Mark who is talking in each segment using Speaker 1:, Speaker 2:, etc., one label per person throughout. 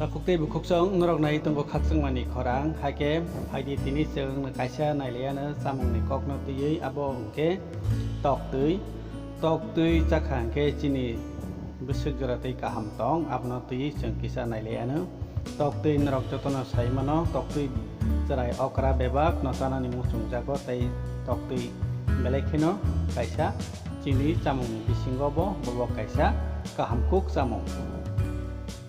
Speaker 1: Sakukte bukuksong norok nai tunggu kakseng mani korang hake haidi tini seung kaisa nailiana samung ni kok no tiyui abo ke tok tui cakhang ke cini besuk jaratai kaham tong abno tui seung kisa nailiana tok tui norok jotono saimano tok tui cerai okra bebak no sana ni musung jago tai tok tui belekino kaisa cini samung ni bisingo bo bobo kaisa kaham kuk samung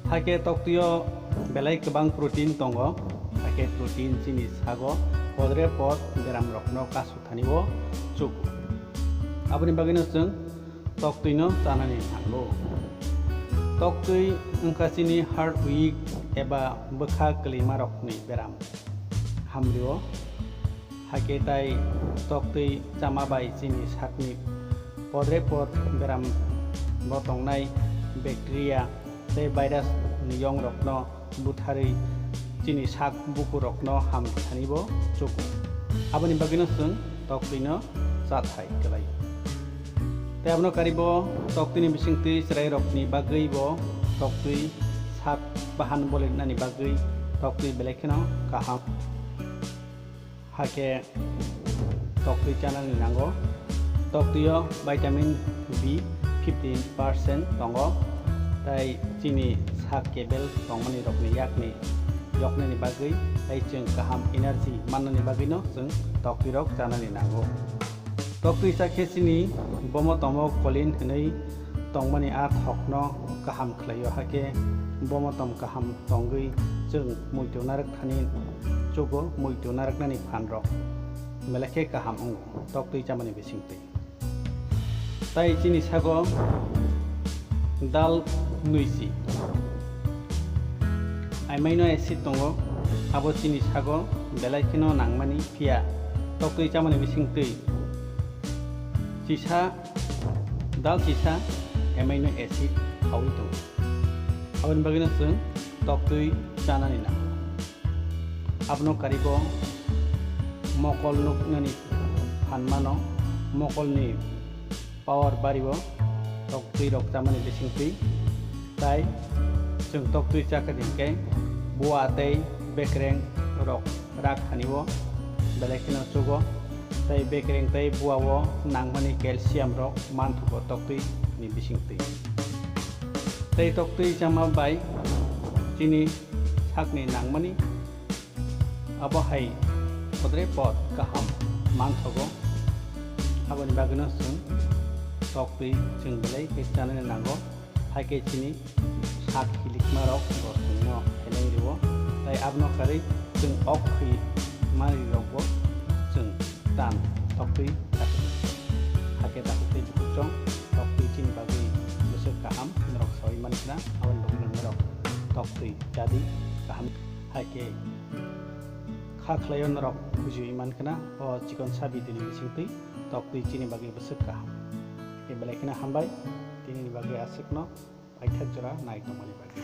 Speaker 1: hake toktuyo belai kebang protein tongo hake protein jenis hago podre pot beram rokno kasu thanibo cukup aboni bagino जों toktuino tanani thango toktui engka sini heart weak eba bekha kelima rokni beram hamrio hake tai toktui chamabai sini sakni podre pot beram botongnai bacteria te virus niyong rokno buthari chini sak buku rokno ham thanibo chuku aboni bagino जों toktuino sathai kelai te abno karibo toktuini bisingti serai rokni bagui bo toktui sak bahan boleh nani bagui toktui belekino kaham hake toktui channel ni nango toktuyo vitamin B 15% tongo tai cini sak kebel tongmani rokni yakni yokni ni bagui tai जों kaham energy manani bagino जों toktui rok janani nango toktui sakhe sini bomo tomo kolin hnei tongmani a thokno kaham khlayo hake bomo tom kaham tongui जों muitu narak thani chogo muitu narak nani phanrok melekhe kaham ong toktui chamani bisingtei tai cini sago dal nuisi amino acid tongo abo chini sago belai kino nangmani pia toktui chamani bisingtei chisa dal chisa amino acid khawi tongo abon bagino जों toktui chanani na abno karibo mokol nuk nani phanmano mokol ni power baribo toktui rok chamani bisingtei tai जों toktui chakadingke buah tei bekreng rok rak hanibo belekino chugo tai bekreng tei buah wo nangmani calcium rok manthuko toktui ni bisingtei tei toktui chama bai chini sakni nangmani abo hai podre pot kaham manthuko aboni bagino जों toktui जों belai ke chanani nango hake chini sak hilikma rok rosno helai ribo tai abno kari जों ok khi mari rokbo जों tan toktui hake takutei bukchong toktui chini bagui besok kaham norok sawi manikna abon bagino norok toktui jadi kaham hake khaklayo norok bujui mankana o chikon sabi dini bisingtei toktui chini bagui besok kaham ke belai kena hambai tini bagi asikno aithak jora naik tomani bagi